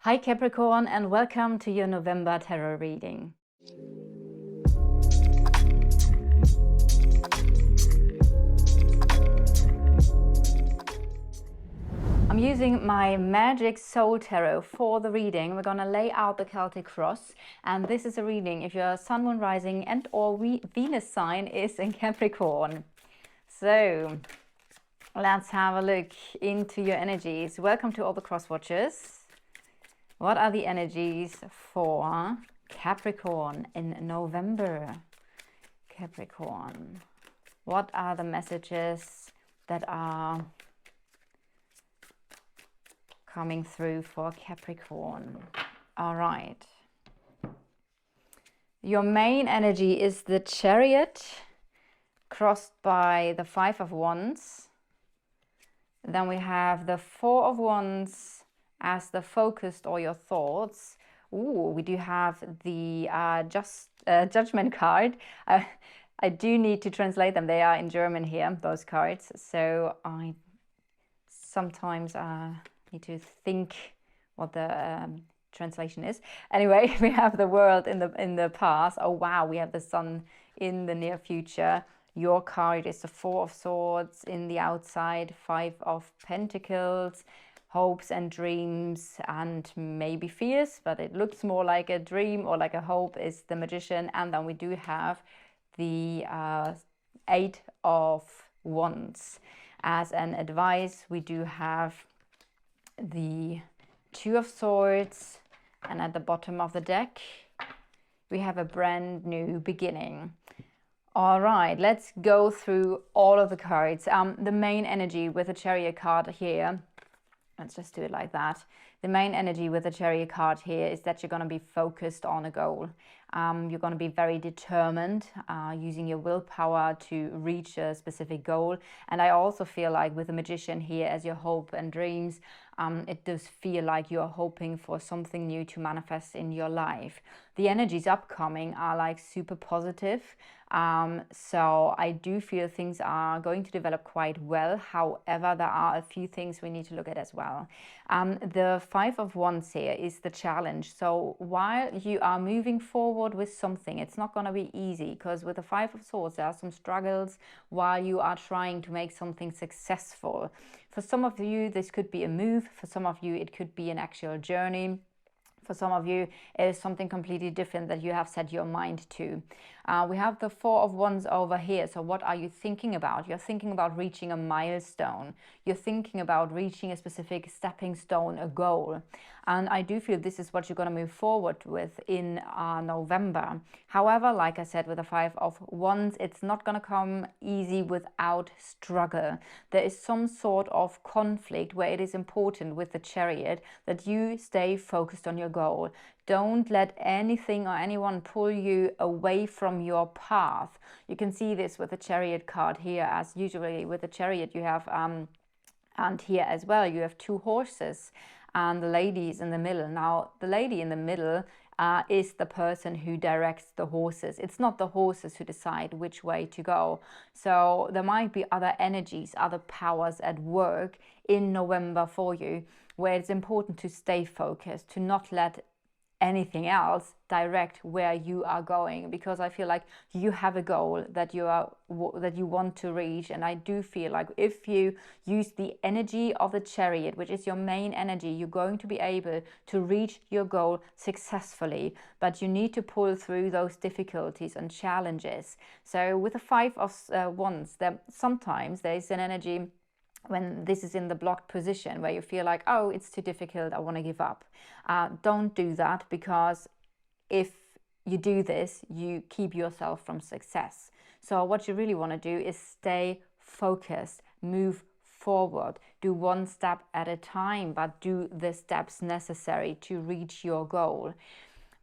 Hi Capricorn, and welcome to your November tarot reading. I'm using my Magic Soul Tarot for the reading. We're going to lay out the Celtic cross, and this is a reading if your Sun, Moon, Rising and or Venus sign is in Capricorn. So let's have a look into your energies. Welcome to all the cross watchers. What are the energies for Capricorn in November? Capricorn. What are the messages that are coming through for Capricorn? All right. Your main energy is the Chariot, crossed by the Five of Wands. Then we have the Four of Wands as the focused or your thoughts. Ooh, we do have the Judgment card. I do need to translate them. They are in German here, those cards. So I sometimes need to think what the translation is. Anyway, we have the World in the past. Oh wow, we have the Sun in the near future. Your card is the Four of Swords in the outside, Five of Pentacles, hopes and dreams and maybe fears, but it looks more like a dream or like a hope is the Magician. And then we do have the Eight of Wands. As an advice, we do have the Two of Swords, and at the bottom of the deck we have a brand new beginning. All right, let's go through all of the cards. The main energy with the Chariot card here, let's just do it like that. The main energy with the Chariot card here is that you're going to be focused on a goal. You're going to be very determined, using your willpower to reach a specific goal. And I also feel like with the Magician here as your hope and dreams, it does feel like you're hoping for something new to manifest in your life. The energies upcoming are like super positive. So I do feel things are going to develop quite well. However, there are a few things we need to look at as well. The Five of Wands here is the challenge. So while you are moving forward with something, it's not going to be easy, because with the Five of Swords there are some struggles while you are trying to make something successful. For some of you this could be a move, for some of you it could be an actual journey. For some of you, it is something completely different that you have set your mind to. We have the Four of Wands over here. So what are you thinking about? You're thinking about reaching a milestone. You're thinking about reaching a specific stepping stone, a goal. And I do feel this is what you're going to move forward with in November. However, like I said, with the Five of Wands, it's not going to come easy without struggle. There is some sort of conflict where it is important with the Chariot that you stay focused on your goal. Don't let anything or anyone pull you away from your path. You can see this with the Chariot card here, as usually with the Chariot you have, and here as well, you have two horses and the lady is in the middle. Now, the lady in the middle is the person who directs the horses. It's not the horses who decide which way to go. So there might be other energies, other powers at work in November for you, where it's important to stay focused, to not let anything else direct where you are going, because I feel like you have a goal that you want to reach. And I do feel like if you use the energy of the Chariot, which is your main energy, you're going to be able to reach your goal successfully. But you need to pull through those difficulties and challenges. So with the Five of Wands, sometimes there is an energy when this is in the blocked position where you feel like, oh, it's too difficult, I want to give up. Don't do that, because if you do this, you keep yourself from success. So what you really want to do is stay focused, move forward, do one step at a time, but do the steps necessary to reach your goal.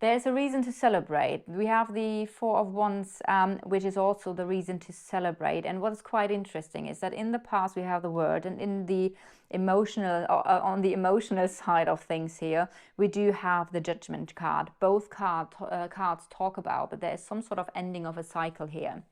There's a reason to celebrate. We have the Four of Wands, which is also the reason to celebrate. And what's quite interesting is that in the past we have the World, and in the emotional, on the emotional side of things here, we do have the Judgment card. Both cards talk about that there is some sort of ending of a cycle here.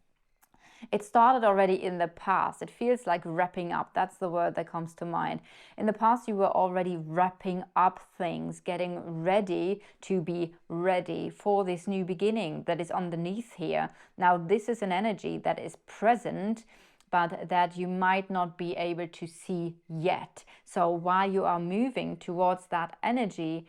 It started already in the past. It feels like wrapping up. That's the word that comes to mind. In the past, you were already wrapping up things, getting ready to be ready for this new beginning that is underneath here. Now, this is an energy that is present, but that you might not be able to see yet. So while you are moving towards that energy,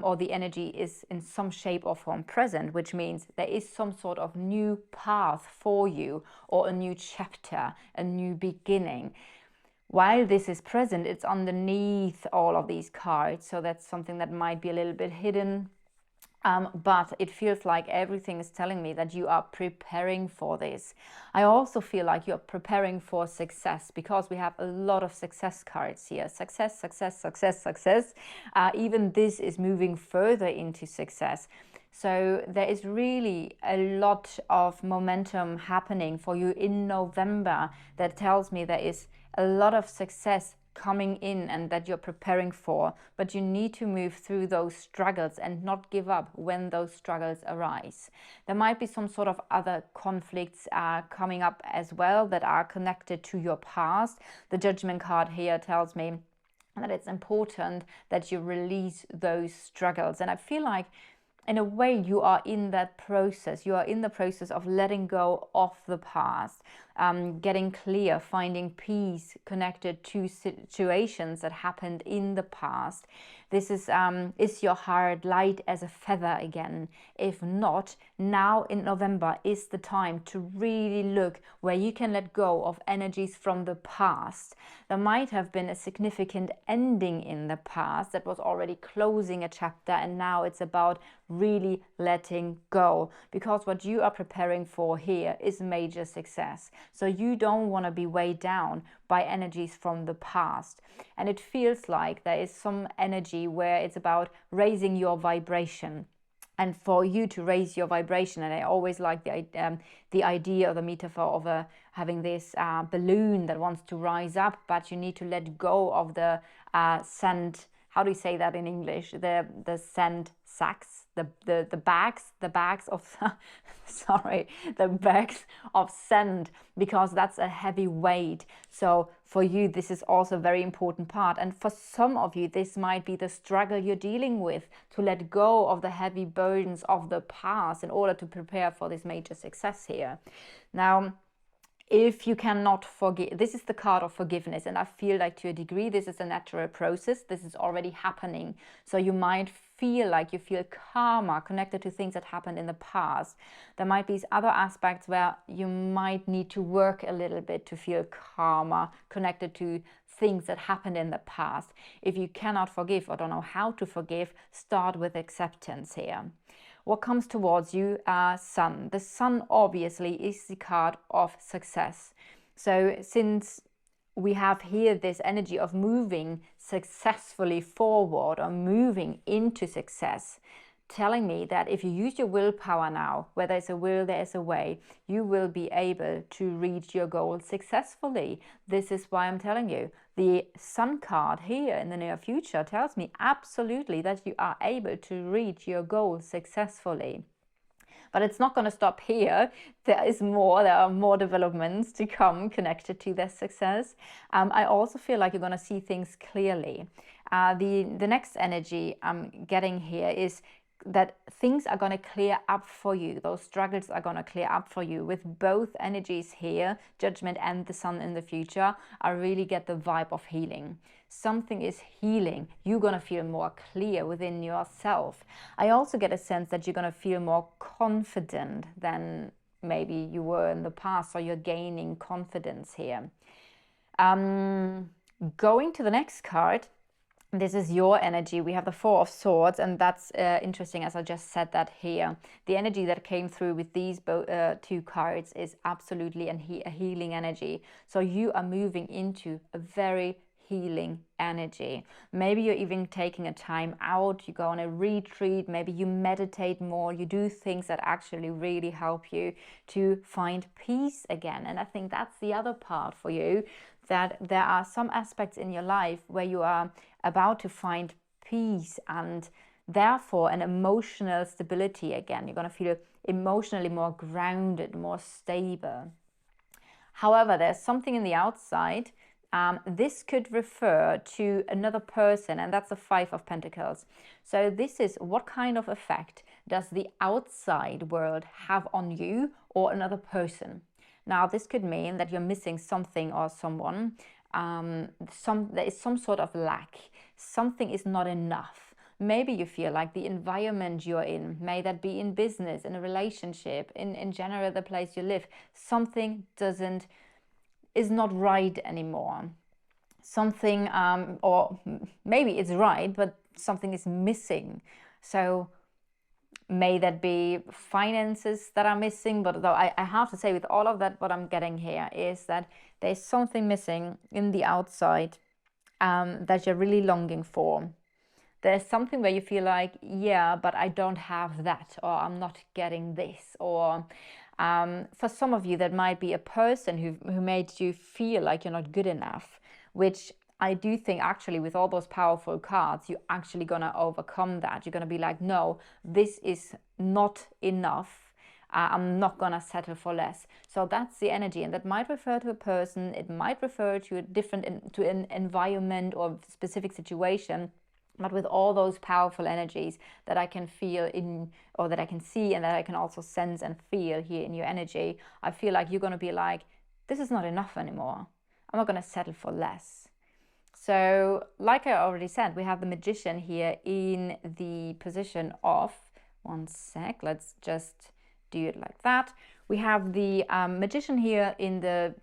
or the energy is in some shape or form present, which means there is some sort of new path for you, or a new chapter, a new beginning. While this is present, it's underneath all of these cards, so that's something that might be a little bit hidden. But it feels like everything is telling me that you are preparing for this. I also feel like you're preparing for success, because we have a lot of success cards here. Success, success, success, success. Even this is moving further into success. So there is really a lot of momentum happening for you in November that tells me there is a lot of success coming in and that you're preparing for, but you need to move through those struggles and not give up when those struggles arise. There might be some sort of other conflicts coming up as well that are connected to your past. The Judgment card here tells me that it's important that you release those struggles, and I feel like in a way you are in that process. You are in the process of letting go of the past, getting clear, finding peace connected to situations that happened in the past. This is your heart light as a feather again? If not, now in November is the time to really look where you can let go of energies from the past. There might have been a significant ending in the past that was already closing a chapter, and now it's about really letting go, because what you are preparing for here is major success. So you don't want to be weighed down by energies from the past. And it feels like there is some energy where it's about raising your vibration. And for you to raise your vibration, and I always like the idea or the metaphor of having this balloon that wants to rise up, but you need to let go of the sand. How do you say that in English? The sand sacks, the bags of sorry, the bags of sand, because that's a heavy weight. So for you, this is also a very important part. And for some of you, this might be the struggle you're dealing with, to let go of the heavy burdens of the past in order to prepare for this major success here. Now, if you cannot forgive, this is the card of forgiveness, and I feel like to a degree this is a natural process. This is already happening. So you might feel like you feel karma connected to things that happened in the past. There might be other aspects where you might need to work a little bit to feel karma connected to things that happened in the past. If you cannot forgive or don't know how to forgive, start with acceptance here. What comes towards you? Sun. The Sun obviously is the card of success. So since we have here this energy of moving successfully forward or moving into success, telling me that if you use your willpower now, where there's a will, there's a way, you will be able to reach your goal successfully. This is why I'm telling you, the Sun card here in the near future tells me absolutely that you are able to reach your goal successfully. But it's not going to stop here. There are more developments to come connected to this success. I also feel like you're going to see things clearly. The next energy I'm getting here is that things are going to clear up for you. Those struggles are going to clear up for you. With both energies here, Judgment and the Sun in the future, I really get the vibe of healing. Something is healing. You're going to feel more clear within yourself. I also get a sense that you're going to feel more confident than maybe you were in the past, so you're gaining confidence here. Going to the next card, this is your energy. We have the Four of Swords, and that's interesting, as I just said that here. The energy that came through with these two cards is absolutely a healing energy. So you are moving into a very healing energy. Maybe you're even taking a time out, you go on a retreat, maybe you meditate more, you do things that actually really help you to find peace again. And I think that's the other part for you, that there are some aspects in your life where you are about to find peace and therefore an emotional stability again. You're going to feel emotionally more grounded, more stable. However, there's something in the outside. This could refer to another person, and that's the Five of Pentacles. So this is, what kind of effect does the outside world have on you or another person? Now, this could mean that you're missing something or someone. There is some sort of lack. Something is not enough. Maybe you feel like the environment you're in, may that be in business, in a relationship, in general, the place you live, something is not right anymore. Something, or maybe it's right, but something is missing. So may that be finances that are missing, but though I have to say, with all of that, what I'm getting here is that there's something missing in the outside that you're really longing for. There's something where you feel like, yeah, but I don't have that, or I'm not getting this, or for some of you, that might be a person who made you feel like you're not good enough, which I do think actually with all those powerful cards, you're actually going to overcome that. You're going to be like, no, this is not enough. I'm not going to settle for less. So that's the energy, and that might refer to a person. It might refer to an environment or specific situation. But with all those powerful energies that I can feel in, or that I can see, and that I can also sense and feel here in your energy, I feel like you're going to be like, this is not enough anymore. I'm not going to settle for less. So like I already said, we have the Magician here in the position of, one sec, let's just do it like that. We have the Magician here in the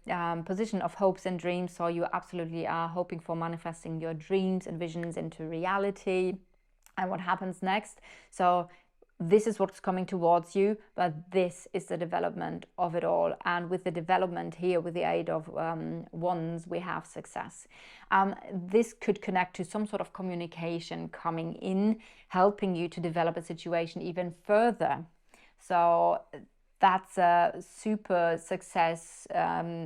position of hopes and dreams. So you absolutely are hoping for manifesting your dreams and visions into reality. And what happens next? So this is what's coming towards you, but this is the development of it all. And with the development here, with the Eight of Wands, we have success. This could connect to some sort of communication coming in, helping you to develop a situation even further. So that's a super success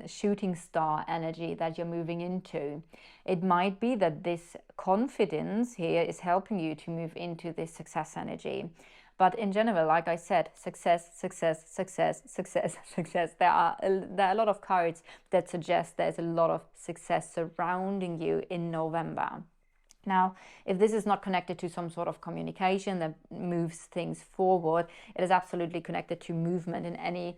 shooting star energy that you're moving into. It might be that this confidence here is helping you to move into this success energy. But in general, like I said, success, success, success, success, success. There are a lot of cards that suggest there's a lot of success surrounding you in November. Now, if this is not connected to some sort of communication that moves things forward, it is absolutely connected to movement in any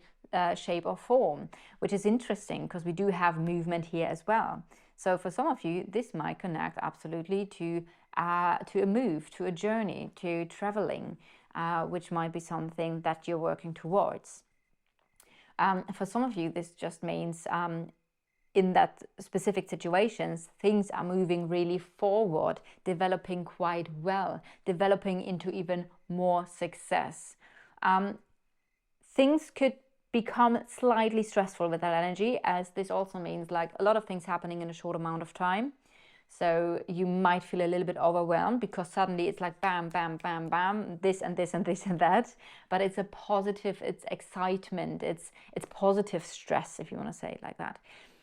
shape or form, which is interesting because we do have movement here as well. So for some of you, this might connect absolutely to a move, to a journey, to traveling, which might be something that you're working towards. For some of you, this just means in that specific situations, things are moving really forward, developing quite well, developing into even more success. Things could become slightly stressful with that energy, as this also means like a lot of things happening in a short amount of time. So you might feel a little bit overwhelmed because suddenly it's like bam, bam, bam, bam, this and this and this and that. But it's a positive, it's excitement, it's positive stress, if you want to say it like that.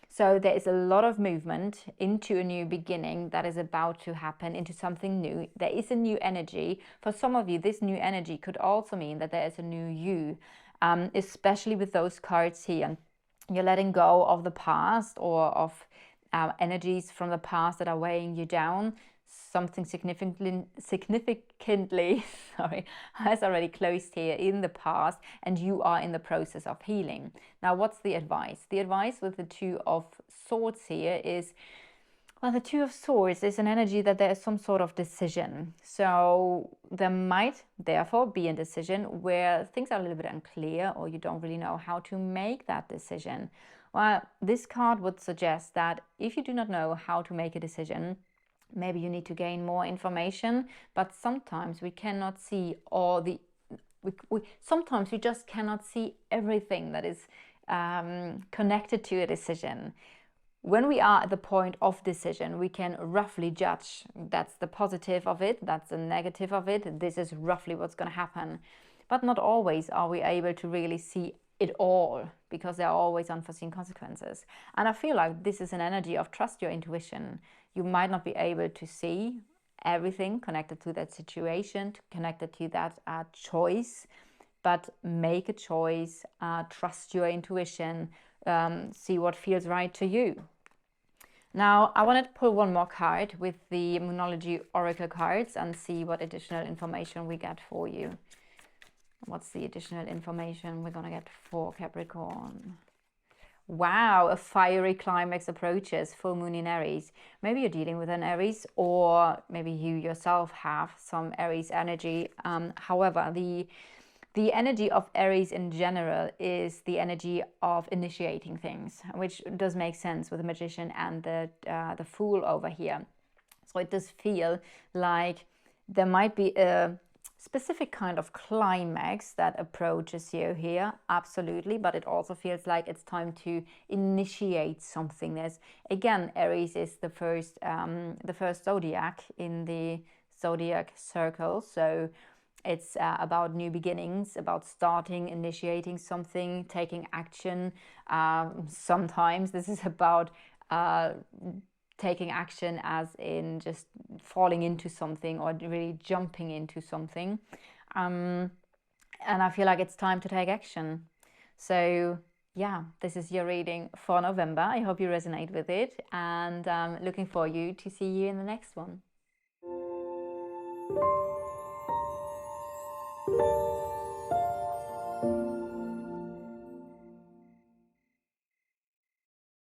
So there is a lot of movement into a new beginning that is about to happen, into something new. There is a new energy. For some of you, this new energy could also mean that there is a new you, especially with those cards here. You're letting go of the past, or of energies from the past that are weighing you down. Something significantly sorry, has already closed here in the past, and you are in the process of healing. Now, what's the advice? The advice with the Two of Swords here is, well, the Two of Swords is an energy that there is some sort of decision. So there might therefore be a decision where things are a little bit unclear, or you don't really know how to make that decision. Well, this card would suggest that if you do not know how to make a decision, maybe you need to gain more information. But sometimes we cannot see all the sometimes we just cannot see everything that is connected to a decision. When we are at the point of decision, we can roughly judge, that's the positive of it, that's the negative of it, this is roughly what's going to happen. But not always are we able to really see it all, because there are always unforeseen consequences. And I feel like this is an energy of trust your intuition. You might not be able to see everything connected to that situation, connected to that choice, but make a choice, trust your intuition, see what feels right to you. Now, I wanted to pull one more card with the Moonology Oracle cards and see what additional information we get for you. What's the additional information we're going to get for Capricorn? Wow, a fiery climax approaches, full moon in Aries. Maybe you're dealing with an Aries, or maybe you yourself have some Aries energy. However, the energy of Aries in general is the energy of initiating things, which does make sense with the Magician and the Fool over here. So it does feel like there might be a specific kind of climax that approaches you here, absolutely, but it also feels like it's time to initiate something. There's, again, Aries is the first zodiac in the zodiac circle, so it's about new beginnings, about starting, initiating something, taking action. Sometimes this is about taking action as in just falling into something or really jumping into something. And I feel like it's time to take action. So yeah, this is your reading for November. I hope you resonate with it, and looking for you to see you in the next one.